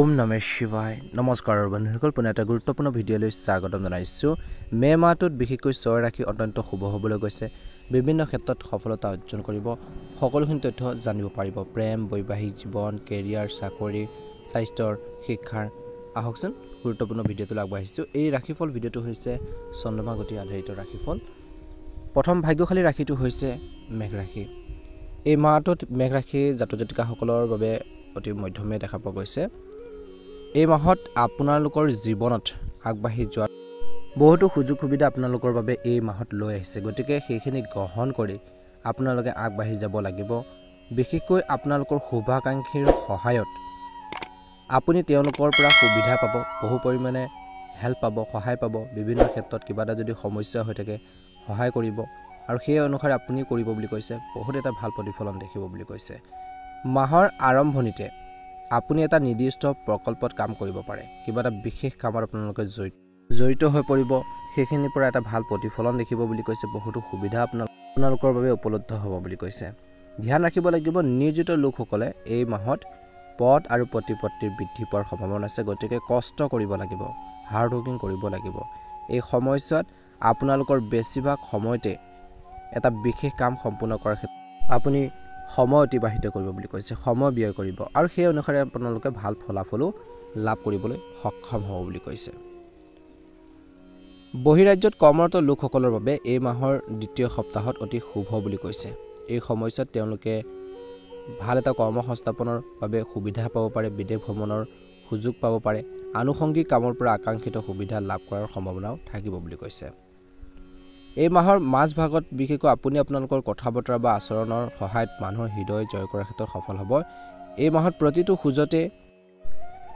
ওম নমঃ শিৱায় নমস্কাৰ বন্ধুসকল পুনে এটা গুৰুত্বপূৰ্ণ ভিডিঅ'লৈ স্বাগতম জনাইছো মে মাহটোত বিশেষকৈ ছয় ৰাশি অত্যন্ত শুভ হ'বলৈ গৈছে বিভিন্ন ক্ষেত্ৰত সফলতা অৰ্জন কৰিব সকলোখিনি তথ্য জানিব পাৰিব প্ৰেম বৈবাহিক জীৱন কেৰিয়াৰ চাকৰি স্বাস্থ্যৰ শিক্ষাৰ আহকচোন গুৰুত্বপূৰ্ণ ভিডিঅ'টো আগবাঢ়িছো এই ৰাশিফল ভিডিঅ'টো হৈছে চন্দ্ৰমা গতি আধাৰিত ৰাশিফল প্ৰথম ভাগ্যশালী ৰাশিটো হৈছে মেঘ ৰাশি এই মাহটোত মেঘ ৰাশি জাতক-জাতিকাসকলৰ বাবে অতি মধ্যমে দেখা পোৱা গৈছে এই মাহত আপোনালোকৰ জীৱনত আগবাঢ়ি যোৱা বহুতো সুযোগ সুবিধা আপোনালোকৰ বাবে এই মাহত লৈ আহিছে গতিকে সেইখিনি গ্ৰহণ কৰি আপোনালোকে আগবাঢ়ি যাব লাগিব বিশেষকৈ আপোনালোকৰ শুভাকাংক্ষীৰ সহায়ত আপুনি তেওঁলোকৰ পৰা সুবিধা পাব বহু পৰিমাণে হেল্প পাব সহায় পাব বিভিন্ন ক্ষেত্ৰত কিবা এটা যদি সমস্যা হৈ থাকে সহায় কৰিব আৰু সেই অনুসাৰে আপুনি কৰিব বুলি কৈছে বহুত এটা ভাল প্ৰতিফলন দেখিব বুলি কৈছে মাহৰ আৰম্ভণিতে আপুনি এটা নিৰ্দিষ্ট প্ৰকল্পত কাম কৰিব পাৰে কিবা এটা বিশেষ কামত আপোনালোকে জড়িত হৈ পৰিব সেইখিনিৰ পৰা এটা ভাল প্ৰতিফলন দেখিব বুলি কৈছে বহুতো সুবিধা আপোনালোকৰ বাবে উপলব্ধ হ'ব বুলি কৈছে ধ্যান ৰাখিব লাগিব নিয়োজিত লোকসকলে এই মাহত পদ আৰু প্ৰতিপত্তিৰ বৃদ্ধি পোৱাৰ সম্ভাৱনা আছে গতিকে কষ্ট কৰিব লাগিব হাৰ্ড ৱৰ্কিং কৰিব লাগিব এই সময়ছোৱাত আপোনালোকৰ বেছিভাগ সময়তে এটা বিশেষ কাম সম্পূৰ্ণ কৰাৰ ক্ষেত্ৰত আপুনি সময় অতিবাহিত কৰিব বুলি কৈছে সময় ব্যয় কৰিব আৰু সেই অনুসাৰে আপোনালোকে ভাল ফলাফলো লাভ কৰিবলৈ সক্ষম হ'ব বুলি কৈছে বহিৰাজ্যত কৰ্মৰত লোকসকলৰ বাবে এই মাহৰ দ্বিতীয় সপ্তাহত অতি শুভ বুলি কৈছে এই সময়ছোৱাত তেওঁলোকে ভাল এটা কৰ্ম সংস্থাপনৰ বাবে সুবিধা পাব পাৰে বিদেশ ভ্ৰমণৰ সুযোগ পাব পাৰে আনুষংগিক কামৰ পৰা আকাংক্ষিত সুবিধা লাভ কৰাৰ সম্ভাৱনাও থাকিব বুলি কৈছে এই মাহৰ মাজ ভাগত বিশেষকৈ আপুনি আপোনালোকৰ কথা বতৰা বা আচৰণৰ সহায়ত মানুহৰ হৃদয় জয় কৰাৰ ক্ষেত্ৰত সফল হ'ব এই মাহত প্ৰতিটো খোজতে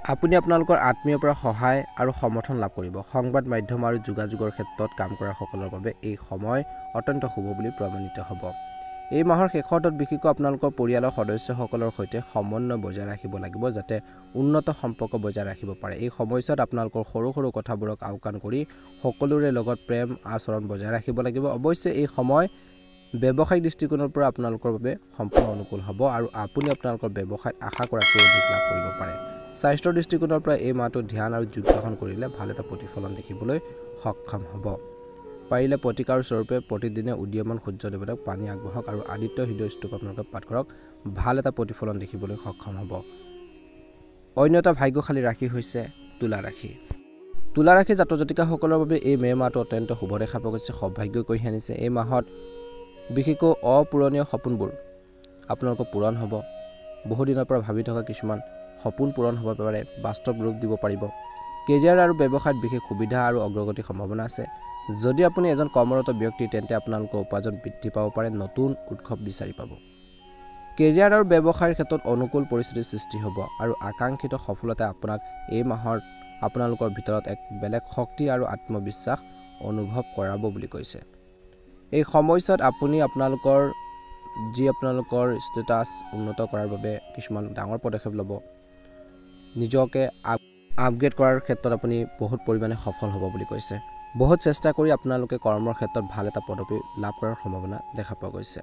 আপুনি আপোনালোকৰ আত্মীয়ৰ পৰা সহায় আৰু সমৰ্থন লাভ কৰিব সংবাদ মাধ্যম আৰু যোগাযোগৰ ক্ষেত্ৰত কাম কৰা সকলৰ বাবে এই সময় অত্যন্ত শুভ বুলি প্ৰমাণিত হ'ব এই মাহৰ শেষত বিশেষকৈ আপোনালোকৰ পৰিয়ালৰ সদস্যসকলৰ সৈতে সমন্বয় বজাই ৰাখিব লাগিব যাতে উন্নত সম্পৰ্ক বজাই ৰাখিব পাৰে এই সময়ছোৱাত আপোনালোকৰ সৰু সৰু কথাবোৰক আওকাণ কৰি সকলোৰে লগত প্ৰেম আচৰণ বজাই ৰাখিব লাগিব অৱশ্যে এই সময় ব্যৱসায়িক দৃষ্টিকোণৰ পৰা আপোনালোকৰ বাবে সম্পূৰ্ণ অনুকূল হ'ব আৰু আপুনি আপোনালোকৰ ব্যৱসায়ত আশা কৰাতকৈ অধিক লাভ কৰিব পাৰে স্বাস্থ্যৰ দৃষ্টিকোণৰ পৰা এই মাহটো ধ্যান আৰু যোগাসন কৰিলে ভাল এটা প্ৰতিফলন দেখিবলৈ সক্ষম হ'ব পাৰিলে প্ৰতিকাৰ স্বৰূপে প্ৰতিদিনে উদীয়মান সূৰ্য দেৱতাক পানী আগবঢ়াওক আৰু আদিত্য হৃদয় স্তূপ আপোনালোকে পাঠ কৰক ভাল এটা প্ৰতিফলন দেখিবলৈ সক্ষম হ'ব অন্য এটা ভাগ্যশালী ৰাশি হৈছে তুলা ৰাশি তুলা ৰাশি জাতক-জাতিকাসকলৰ বাবে এই মে মাহটো অত্যন্ত শুভ দেখা পোৱা গৈছে সৌভাগ্য কঢ়িয়াই আনিছে এই মাহত বিশেষকৈ অপূৰণীয় সপোনবোৰ আপোনালোকৰ পূৰণ হ'ব বহুদিনৰ পৰা ভাবি থকা কিছুমান সপোন পূৰণ হ'ব পাৰে বাস্তৱ ৰূপ দিব পাৰিব কেৰিয়াৰ আৰু ব্যৱসায়ত বিশেষ সুবিধা আৰু অগ্ৰগতিৰ সম্ভাৱনা আছে যদি আপুনি এজন কৰ্মৰত ব্যক্তি তেন্তে আপোনালোকৰ উপাৰ্জন বৃদ্ধি পাব পাৰে নতুন উৎসৱ বিচাৰি পাব কেৰিয়াৰ আৰু ব্যৱসায়ৰ ক্ষেত্ৰত অনুকূল পৰিস্থিতিৰ সৃষ্টি হ'ব আৰু আকাংক্ষিত সফলতাই আপোনাক এই মাহৰ আপোনালোকৰ ভিতৰত এক বেলেগ শক্তি আৰু আত্মবিশ্বাস অনুভৱ কৰাব বুলি কৈছে এই সময়ছোৱাত আপুনি আপোনালোকৰ ষ্টেটাছ উন্নত কৰাৰ বাবে কিছুমান ডাঙৰ পদক্ষেপ ল'ব নিজকে আপগ্ৰেড কৰাৰ ক্ষেত্ৰত আপুনি বহুত পৰিমাণে সফল হ'ব বুলি কৈছে বহুত চেষ্টা কৰি আপোনালোকে কৰ্মৰ ক্ষেত্ৰত ভাল এটা পদবী লাভ কৰাৰ সম্ভাৱনা দেখা পোৱা গৈছে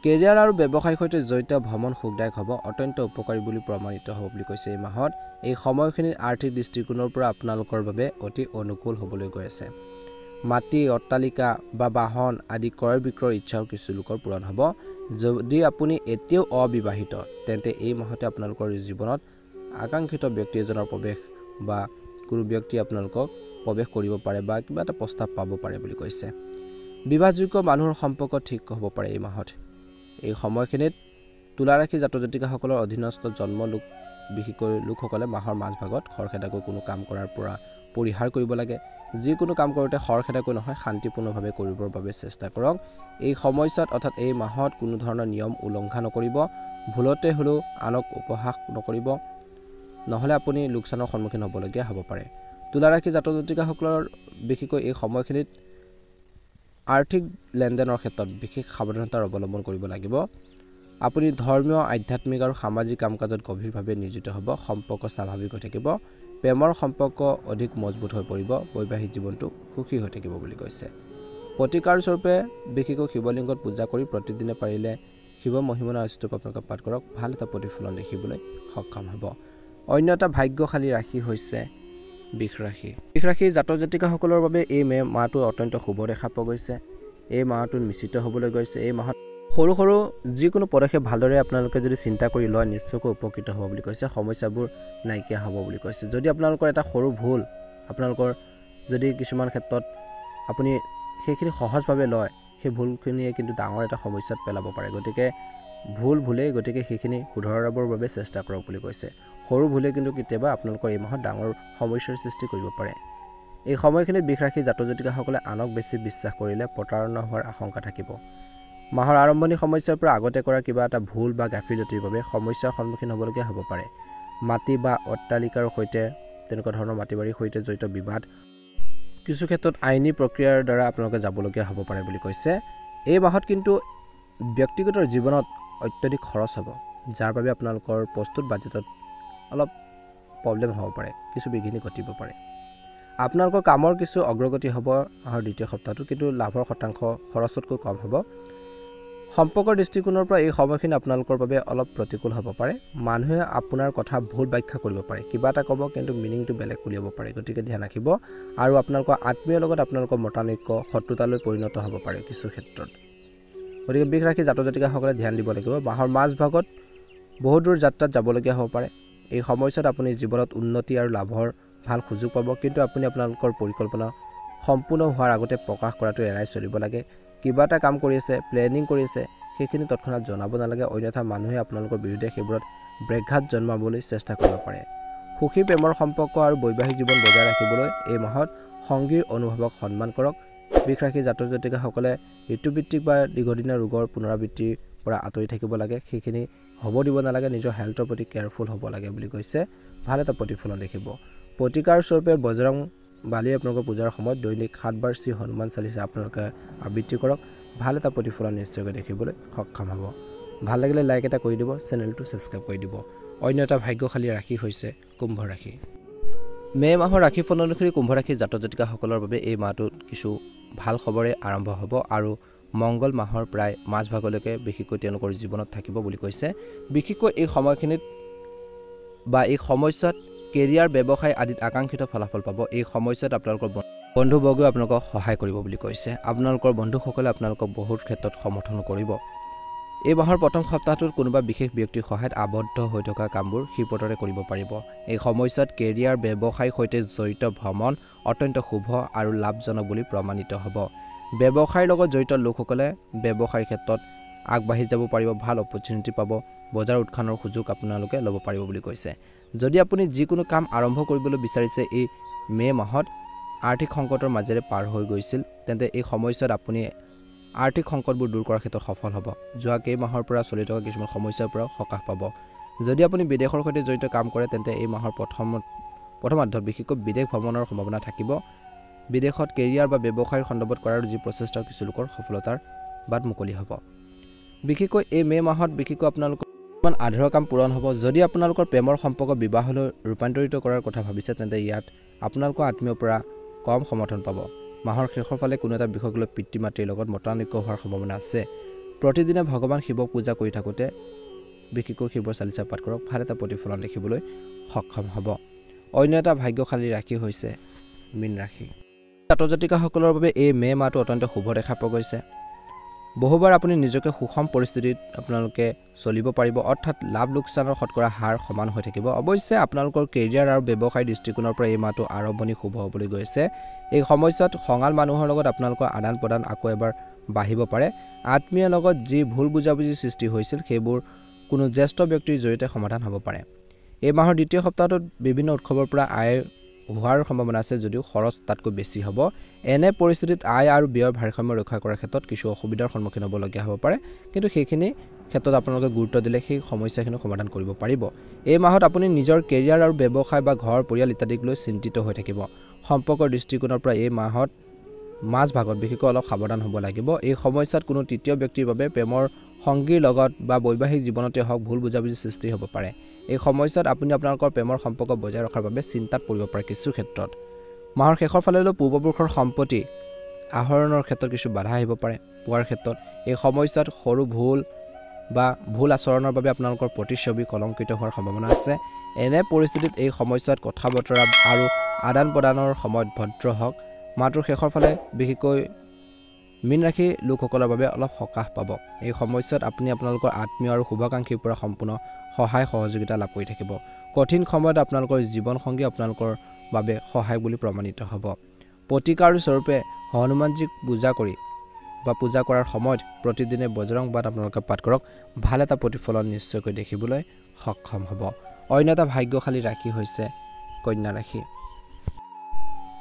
কেৰিয়াৰ আৰু ব্যৱসায়ৰ সৈতে জড়িত ভ্ৰমণ সুখদায়ক হ'ব অত্যন্ত উপকাৰী বুলি প্ৰমাণিত হ'ব বুলি কৈছে এই মাহত এই সময়খিনিত আৰ্থিক দৃষ্টিকোণৰ পৰা আপোনালোকৰ বাবে অতি অনুকূল হ'বলৈ গৈ আছে মাটি অট্টালিকা বা বাহন আদি ক্ৰয় বিক্ৰয়ৰ ইচ্ছাও কিছু লোকৰ পূৰণ হ'ব যদি আপুনি এতিয়াও অবিবাহিত তেন্তে এই মাহতে আপোনালোকৰ জীৱনত আকাংক্ষিত ব্যক্তি এজনৰ প্ৰৱেশ বা কোনো ব্যক্তি আপোনালোকক প্ৰৱেশ কৰিব পাৰে বা কিবা এটা প্ৰস্তাৱ পাব পাৰে বুলি কৈছে বিবাহযোগ্য মানুহৰ সম্পৰ্ক ঠিক হ'ব পাৰে এই মাহত এই সময়খিনিত তুলা ৰাশি জাতক-জাতিকাসকলৰ অধীনস্থ জন্ম বিশেষকৈ লোকসকলে মাহৰ মাজভাগত খৰখেদাকৈ কোনো কাম কৰাৰ পৰা পৰিহাৰ কৰিব লাগে যিকোনো কাম কৰোঁতে খৰখেদাকৈ নহয় শান্তিপূৰ্ণভাৱে কৰিবৰ বাবে চেষ্টা কৰক এই সময়ছোৱাত অৰ্থাৎ এই মাহত কোনো ধৰণৰ নিয়ম উলংঘা নকৰিব ভুলতে হ'লেও আনক উপহাস নকৰিব নহ'লে আপুনি লোকচানৰ সন্মুখীন হ'বলগীয়া হ'ব পাৰে তুলা ৰাশি জাতক-জাতিকাসকলৰ বিশেষকৈ এই সময়খিনিত আৰ্থিক লেনদেনৰ ক্ষেত্ৰত বিশেষ সাৱধানতাৰ অৱলম্বন কৰিব লাগিব আপুনি ধৰ্মীয় আধ্যাত্মিক আৰু সামাজিক কাম কাজত গভীৰভাৱে নিয়োজিত হ'ব সম্পৰ্ক স্বাভাৱিক হৈ থাকিব প্ৰেমৰ সম্পৰ্ক অধিক মজবুত হৈ পৰিব বৈবাহিক জীৱনটো সুখী হৈ থাকিব বুলি কৈছে প্ৰতিকাৰ স্বৰূপে বিশেষকৈ শিৱলিংগত পূজা কৰি প্ৰতিদিনে পাৰিলে শিৱ মহিমনা স্তূপ আপোনালোকে পাঠ কৰক ভাল এটা প্ৰতিফলন দেখিবলৈ সক্ষম হ'ব অন্য এটা ভাগ্যশালী ৰাশি হৈছে বৃষ ৰাশি। বৃষ ৰাশিৰ জাতক জাতিকাসকলৰ বাবে এই মে মাহটো অত্যন্ত শুভ দেখা পোৱা গৈছে। এই মাহটো নিশ্চিত হ'বলৈ গৈছে। এই মাহত সৰু সৰু যিকোনো পদক্ষেপ ভালদৰে আপোনালোকে যদি চিন্তা কৰি লয় নিশ্চয়কৈ উপকৃত হ'ব বুলি কৈছে। সমস্যাবোৰ নাইকিয়া হ'ব বুলি কৈছে। যদি আপোনালোকৰ এটা সৰু ভুল আপোনালোকৰ যদি কিছুমান ক্ষেত্ৰত আপুনি সেইখিনি সহজভাৱে লয় সেই ভুলখিনিয়ে কিন্তু ডাঙৰ এটা সমস্যাত পেলাব পাৰে। গতিকে ভুলেই গতিকে সেইখিনি শুধৰাবৰ বাবে চেষ্টা কৰক বুলি কৈছে। সৰু ভুলে কিন্তু কেতিয়াবা আপোনালোকৰ এই মাহত ডাঙৰ সমস্যাৰ সৃষ্টি কৰিব পাৰে। এই সময়খিনিত বৃষ ৰাশিৰ জাতক জাতিকাসকলে আনক বেছি বিশ্বাস কৰিলে প্ৰতাৰণা হোৱাৰ আশংকা থাকিব। মাহৰ আৰম্ভণি সমস্যাৰ পৰা আগতে কৰা কিবা এটা ভুল বা গাফিলতিৰ বাবে সমস্যাৰ সন্মুখীন হ'বলগীয়া হ'ব পাৰে। মাটি বা অট্টালিকাৰ সৈতে তেনেকুৱা ধৰণৰ মাটি বাৰীৰ সৈতে জড়িত বিবাদ কিছু ক্ষেত্ৰত আইনী প্ৰক্ৰিয়াৰ দ্বাৰা আপোনালোকে যাবলগীয়া হ'ব পাৰে বুলি কৈছে। এই মাহত কিন্তু ব্যক্তিগত জীৱনত অত্যধিক খৰচ হ'ব, যাৰ বাবে আপোনালোকৰ প্ৰস্তুত বাজেটত অলপ প্ৰব্লেম হ'ব পাৰে, কিছু বিঘিনি ঘটিব পাৰে। আপোনালোকৰ কামৰ কিছু অগ্ৰগতি হ'ব মাহৰ দ্বিতীয় সপ্তাহটো, কিন্তু লাভৰ শতাংশ খৰচতকৈ কম হ'ব। সম্পৰ্কৰ দৃষ্টিকোণৰ পৰা এই সময়খিনি আপোনালোকৰ বাবে অলপ প্ৰতিকূল হ'ব পাৰে। মানুহে আপোনাৰ কথা ভুল ব্যাখ্যা কৰিব পাৰে, কিবা এটা ক'ব কিন্তু মিনিংটো বেলেগ উলিয়াব পাৰে। গতিকে ধ্যান ৰাখিব। আৰু আপোনালোকৰ আত্মীয়ৰ লগত আপোনালোকৰ মতানৈক্য শত্ৰুতালৈ পৰিণত হ'ব পাৰে কিছু ক্ষেত্ৰত। গতিকে বৃষ ৰাশিৰ জাতক জাতিকাসকলে ধ্যান দিব লাগিব। মাহৰ মাজভাগত বহু দূৰ যাত্ৰাত যাবলগীয়া হ'ব পাৰে। এই সময়ছোৱাত আপুনি জীৱনত উন্নতি আৰু লাভৰ ভাল সুযোগ পাব, কিন্তু আপুনি আপোনালোকৰ পৰিকল্পনা সম্পূৰ্ণ হোৱাৰ আগতে প্ৰকাশ কৰাটো এৰাই চলিব লাগে। কিবা এটা কাম কৰি আছে, প্লেনিং কৰি আছে, সেইখিনি তৎক্ষণাত জনাব নালাগে, অন্যথা মানুহে আপোনালোকৰ বিৰুদ্ধে সেইবোৰত ব্যাঘাত জন্মাবলৈ চেষ্টা কৰিব পাৰে। সুখী প্ৰেমৰ সম্পৰ্ক আৰু বৈবাহিক জীৱন বজাই ৰাখিবলৈ এই মাহত সংগীৰ অনুভৱক সন্মান কৰক। বৃষ ৰাশিৰ জাতক জাতিকাসকলে ঋতুভিত্তিক বা দীৰ্ঘদিনীয়া ৰোগৰ পুনৰাবৃত্তিৰ পৰা আঁতৰি থাকিব লাগে, সেইখিনি হ'ব দিব নালাগে। নিজৰ হেল্থৰ প্ৰতি কেয়াৰফুল হ'ব লাগে বুলি কৈছে। ভাল এটা প্ৰতিফলন দেখিব। প্ৰতিকাৰ স্বৰূপে বজৰং বালি আপোনালোকৰ পূজাৰ সময়ত দৈনিক 7 বাৰ শ্ৰী হনুমান চালিচা আপোনালোকে আবৃত্তি কৰক। ভাল এটা প্ৰতিফলন নিশ্চয়কৈ দেখিবলৈ সক্ষম হ'ব। ভাল লাগিলে লাইক এটা কৰি দিব, চেনেলটো ছাবস্ক্ৰাইব কৰি দিব। অন্য এটা ভাগ্যশালী ৰাশি হৈছে কুম্ভ ৰাশি। মে মাহৰ ৰাশিফল অনুসৰি কুম্ভ ৰাশিৰ জাতক জাতিকাসকলৰ বাবে এই মাহটোত কিছু ভাল খবৰে আৰম্ভ হ'ব আৰু মংগল মাহৰ প্ৰায় মাজভাগলৈকে বিশেষকৈ তেওঁলোকৰ জীৱনত থাকিব বুলি কৈছে। বিশেষকৈ এই সময়খিনিত বা এই সময়ছোৱাত কেৰিয়াৰ ব্যৱসায় আদিত আকাংক্ষিত ফলাফল পাব। এই সময়ছোৱাত আপোনালোকৰ বন্ধুবৰ্গই আপোনালোকক সহায় কৰিব বুলি কৈছে। আপোনালোকৰ বন্ধুসকলে আপোনালোকক বহুত ক্ষেত্ৰত সমৰ্থন কৰিব। এই মাহৰ প্ৰথম সপ্তাহটোত কোনোবা বিশেষ ব্যক্তিৰ সহায়ত আবদ্ধ হৈ থকা কামবোৰ ক্ষীপ্ৰতাৰে কৰিব পাৰিব। এই সময়ছোৱাত কেৰিয়াৰ ব্যৱসায়ৰ সৈতে জড়িত ভ্ৰমণ অত্যন্ত শুভ আৰু লাভজনক বুলি প্ৰমাণিত হ'ব। ব্যৱসায়ৰ লগত জড়িত লোকসকলে ব্যৱসায়ৰ ক্ষেত্ৰত আগবাঢ়ি যাব পাৰিব, ভাল অপৰচুনিটি পাব, বজাৰ উত্থানৰ সুযোগ আপোনালোকে ল'ব পাৰিব বুলি কৈছে। যদি আপুনি যিকোনো কাম আৰম্ভ কৰিবলৈ বিচাৰিছে, এই মে মাহত আৰ্থিক সংকটৰ মাজেৰে পাৰ হৈ গৈছিল, তেন্তে এই সময়ছোৱাত আপুনি আৰ্থিক সংকটবোৰ দূৰ কৰাৰ ক্ষেত্ৰত সফল হ'ব। যোৱা কেইমাহৰ পৰা চলি থকা কিছুমান সমস্যাৰ পৰাও সকাহ পাব। যদি আপুনি বিদেশৰ সৈতে জড়িত কাম কৰে, তেন্তে এই মাহৰ প্ৰথমাৰ্ধত বিশেষকৈ বিদেশ ভ্ৰমণৰ সম্ভাৱনা থাকিব। বিদেশত কেৰিয়াৰ বা ব্যৱসায়ৰ সন্দৰ্ভত কৰাৰ যি প্ৰচেষ্টা কিছু লোকৰ সফলতাৰ বাট মুকলি হ'ব। বিশেষকৈ এই মে মাহত বিশেষকৈ আপোনালোকৰ কিছুমান আধৰুৱা কাম পূৰণ হ'ব। যদি আপোনালোকৰ প্ৰেমৰ সম্পৰ্ক বিবাহলৈ ৰূপান্তৰিত কৰাৰ কথা ভাবিছে, তেন্তে ইয়াত আপোনালোকৰ আত্মীয়ৰ পৰা কম সমৰ্থন পাব। মাহৰ শেষৰ ফালে কোনো এটা বিষয়ক লৈ পিতৃ মাতৃৰ লগত মতানৈক্য হোৱাৰ সম্ভাৱনা আছে। প্ৰতিদিনে ভগৱান শিৱক পূজা কৰি থাকোঁতে বিশেষকৈ শিৱৰ চালিচা পাঠ কৰক। ভাল এটা প্ৰতিফলন দেখিবলৈ সক্ষম হ'ব। অন্য এটা ভাগ্যশালী ৰাশি হৈছে মীন ৰাশি। জাতক জাতিকাসকলৰ বাবে এই মে মাহটো অত্যন্ত শুভ দেখা পোৱা গৈছে। বহুবাৰ আপুনি নিজকে সুষম পৰিস্থিতিত আপোনালোকে চলিব পাৰিব, অৰ্থাৎ লাভ লোকচানৰ শতকৰা হাৰ সমান হৈ থাকিব। অৱশ্যে আপোনালোকৰ কেৰিয়াৰ আৰু ব্যৱসায় দৃষ্টিকোণৰ পৰা এই মাহটো আৰম্ভণি শুভ হ'বলৈ গৈছে। এই সময়ছোৱাত খঙাল মানুহৰ লগত আপোনালোকৰ আদান প্ৰদান আকৌ এবাৰ বাঢ়িব পাৰে। আত্মীয়ৰ লগত যি ভুল বুজাবুজিৰ সৃষ্টি হৈছিল, সেইবোৰ কোনো জ্যেষ্ঠ ব্যক্তিৰ জৰিয়তে সমাধান হ'ব পাৰে। এই মাহৰ দ্বিতীয় সপ্তাহটোত বিভিন্ন উৎসৱৰ পৰা আয় হোৱাৰ সম্ভাৱনা আছে, যদিও খৰচ তাতকৈ বেছি হ'ব। এনে পৰিস্থিতিত আয় আৰু ব্যয়ৰ ভাৰসাম্য ৰক্ষা কৰাৰ ক্ষেত্ৰত কিছু অসুবিধাৰ সন্মুখীন হ'বলগীয়া হ'ব পাৰে, কিন্তু সেইখিনি ক্ষেত্ৰত আপোনালোকে গুৰুত্ব দিলে সেই সমস্যাখিনি সমাধান কৰিব পাৰিব। এই মাহত আপুনি নিজৰ কেৰিয়াৰ আৰু ব্যৱসায় বা ঘৰ পৰিয়াল ইত্যাদিক লৈ চিন্তিত হৈ থাকিব। সম্পৰ্কৰ দৃষ্টিকোণৰ পৰা এই মাহত মাজভাগত বিশেষকৈ অলপ সাৱধান হ'ব লাগিব। এই সময়ছোৱাত কোনো তৃতীয় ব্যক্তিৰ বাবে প্ৰেমৰ সংগীৰ লগত বা বৈবাহিক জীৱনতে হওক ভুল বুজাবুজিৰ সৃষ্টি হ'ব পাৰে। এই সময়ছোৱাত আপুনি আপোনালোকৰ প্ৰেমৰ সম্পৰ্ক বজাই ৰখাৰ বাবে চিন্তাত পৰিব পাৰে কিছু ক্ষেত্ৰত। মাহৰ শেষৰ ফালেলৈ পূৰ্বপুৰুষৰ সম্পত্তি আহৰণৰ ক্ষেত্ৰত কিছু বাধা আহিব পাৰে। পোৱাৰ ক্ষেত্ৰত এই সময়ছোৱাত সৰু ভুল বা ভুল আচৰণৰ বাবে আপোনালোকৰ প্ৰতিচ্ছবি কলংকিত হোৱাৰ সম্ভাৱনা আছে। এনে পৰিস্থিতিত এই সময়ছোৱাত কথা বতৰা আৰু আদান প্ৰদানৰ সময়ত ভদ্ৰ হওক। মাহটোৰ শেষৰ ফালে বিশেষকৈ মীন ৰাশি লোকসকলৰ বাবে অলপ সকাহ পাব। এই সময়ছোৱাত আপুনি আপোনালোকৰ আত্মীয় আৰু শুভাকাংক্ষীৰ পৰা সম্পূৰ্ণ সহায় সহযোগিতা লাভ কৰি থাকিব। কঠিন সময়ত আপোনালোকৰ জীৱনসংগী আপোনালোকৰ বাবে সহায় বুলি প্ৰমাণিত হ'ব। প্ৰতিকাৰ স্বৰূপে হনুমানজীক পূজা কৰাৰ সময়ত প্ৰতিদিনে বজৰং বাণ আপোনালোকে পাঠ কৰক। ভাল এটা প্ৰতিফলন নিশ্চয়কৈ দেখিবলৈ সক্ষম হ'ব। অন্য এটা ভাগ্যশালী ৰাশি হৈছে কন্যা ৰাশি।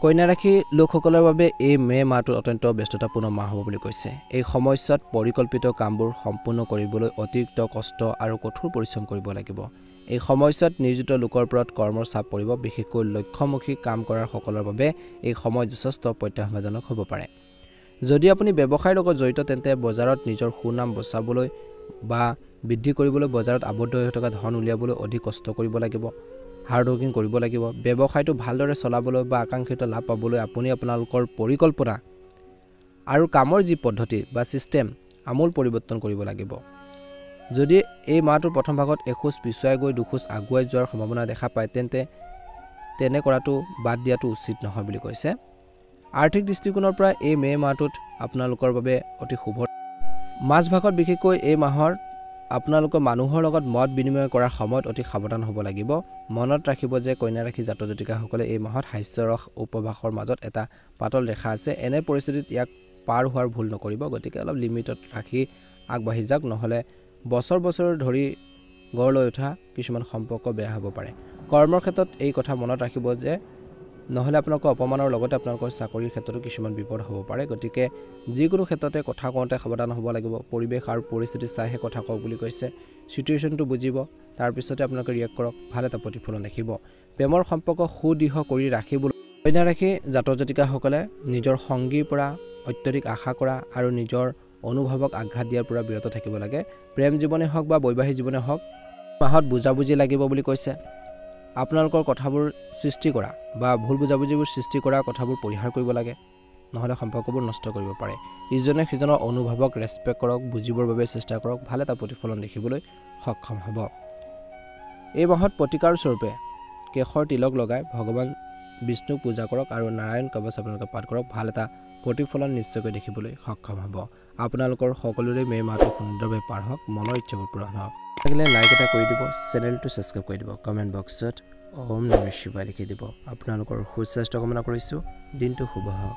কন্যা ৰাশি লোকসকলৰ বাবে এই মে মাহটো অত্যন্ত ব্যস্ততাপূৰ্ণ মাহ হ'ব বুলি কৈছে। এই সময়ছোৱাত পৰিকল্পিত কামবোৰ সম্পূৰ্ণ কৰিবলৈ অতিৰিক্ত কষ্ট আৰু কঠোৰ পৰিশ্ৰম কৰিব লাগিব। এই সময়ছোৱাত নিয়োজিত লোকৰ ওপৰত কৰ্মৰ চাপ পৰিব। বিশেষকৈ লক্ষ্যমুখী কাম কৰাৰ সকলৰ বাবে এই সময় যথেষ্ট প্ৰত্যাহ্বানজনক হ'ব পাৰে। যদি আপুনি ব্যৱসায়ৰ লগত জড়িত তেন্তে বজাৰত নিজৰ সুনাম বচাবলৈ বা বৃদ্ধি কৰিবলৈ বজাৰত আবদ্ধ হৈ থকা ধন উলিয়াবলৈ অধিক কষ্ট কৰিব লাগিব, হাৰ্ড ৱৰ্কিং কৰিব লাগিব। ব্যৱসায়টো ভালদৰে চলাবলৈ বা আকাংক্ষিত লাভ পাবলৈ আপুনি আপোনালোকৰ পৰিকল্পনা আৰু কামৰ যি পদ্ধতি বা ছিষ্টেম আমূল পৰিৱৰ্তন কৰিব লাগিব। যদি এই মাহটোৰ প্ৰথম ভাগত এখোজ পিছুৱাই গৈ দুখোজ আগুৱাই যোৱাৰ সম্ভাৱনা দেখা পায় তেন্তে তেনে কৰাটো বাদ দিয়াটো উচিত নহয় বুলি কৈছে। আৰ্থিক দৃষ্টিকোণৰ পৰা এই মে মাহটোত আপোনালোকৰ বাবে অতি শুভ। মাজভাগত বিশেষকৈ এই মাহৰ আপোনালোকৰ মানুহৰ লগত মত বিনিময় কৰাৰ সময়ত অতি সাৱধান হ'ব লাগিব। মনত ৰাখিব যে কন্যা ৰাশি জাতক জাতিকাসকলে এই মাহত হাস্যৰস উপভাসৰ মাজত এটা পাতল ৰেখা আছে। এনে পৰিস্থিতিত ইয়াক পাৰ হোৱাৰ ভুল নকৰিব। গতিকে অলপ লিমিটত ৰাখি আগবাঢ়ি যাওক, নহ'লে বছৰ ধৰি গঢ় লৈ উঠা কিছুমান সম্পৰ্ক বেয়া হ'ব পাৰে। কৰ্মৰ ক্ষেত্ৰত এই কথা মনত ৰাখিব যে নহ'লে আপোনালোকৰ অপমানৰ লগতে আপোনালোকৰ চাকৰিৰ ক্ষেত্ৰতো কিছুমান বিপদ হ'ব পাৰে। গতিকে যিকোনো ক্ষেত্ৰতে কথা কওঁতে সাৱধান হ'ব লাগিব। পৰিৱেশ আৰু পৰিস্থিতি চাইহে কথা কওক বুলি কৈছে। চিটুৱেশ্যনটো বুজিব, তাৰপিছতে আপোনালোকে ৰিয়েক্ট কৰক। ভাল এটা প্ৰতিফলন দেখিব। প্ৰেমৰ সম্পৰ্ক সুদৃঢ় কৰি ৰাখিবলৈ কন্যা ৰাশি জাতক জাতিকাসকলে নিজৰ সংগীৰ পৰা অত্যধিক আশা কৰা আৰু নিজৰ অনুভৱক আঘাত দিয়াৰ পৰা বিৰত থাকিব লাগে। প্ৰেম জীৱনে হওক বা বৈবাহিক জীৱনে হওক মাহত বুজাবুজি লাগিব বুলি কৈছে। আপোনালোকৰ কথাবোৰ সৃষ্টি কৰা বা ভুল বুজাবুজিবোৰ সৃষ্টি কৰা কথাবোৰ পৰিহাৰ কৰিব লাগে, নহ'লে সম্পৰ্কবোৰ নষ্ট কৰিব পাৰে। ইজনে সিজনৰ অনুভৱক ৰেচপেক্ট কৰক, বুজিবৰ বাবে চেষ্টা কৰক। ভাল এটা প্ৰতিফলন দেখিবলৈ সক্ষম হ'ব। এই মাহত প্ৰতিকাৰ স্বৰূপে কেশৰ তিলক লগাই ভগৱান বিষ্ণুক পূজা কৰক আৰু নাৰায়ণ কৱচ আপোনালোকে পাঠ কৰক। ভাল এটা প্ৰতিফলন নিশ্চয়কৈ দেখিবলৈ সক্ষম হ'ব। আপোনালোকৰ সকলোৰে মে মাহটো সুন্দৰভাৱে পাৰ হওক, মনৰ ইচ্ছাবোৰ পূৰণ হওক। লাগিলে লাইক এটা কৰি দিব, চেনেলটো ছাবস্ক্ৰাইব কৰি দিব, কমেণ্ট বক্সত ওম নমঃ শিৱায় লিখি দিব। আপোনালোকৰ সুস্বাস্থ্য কামনা কৰিছোঁ। দিনটো শুভ হওক।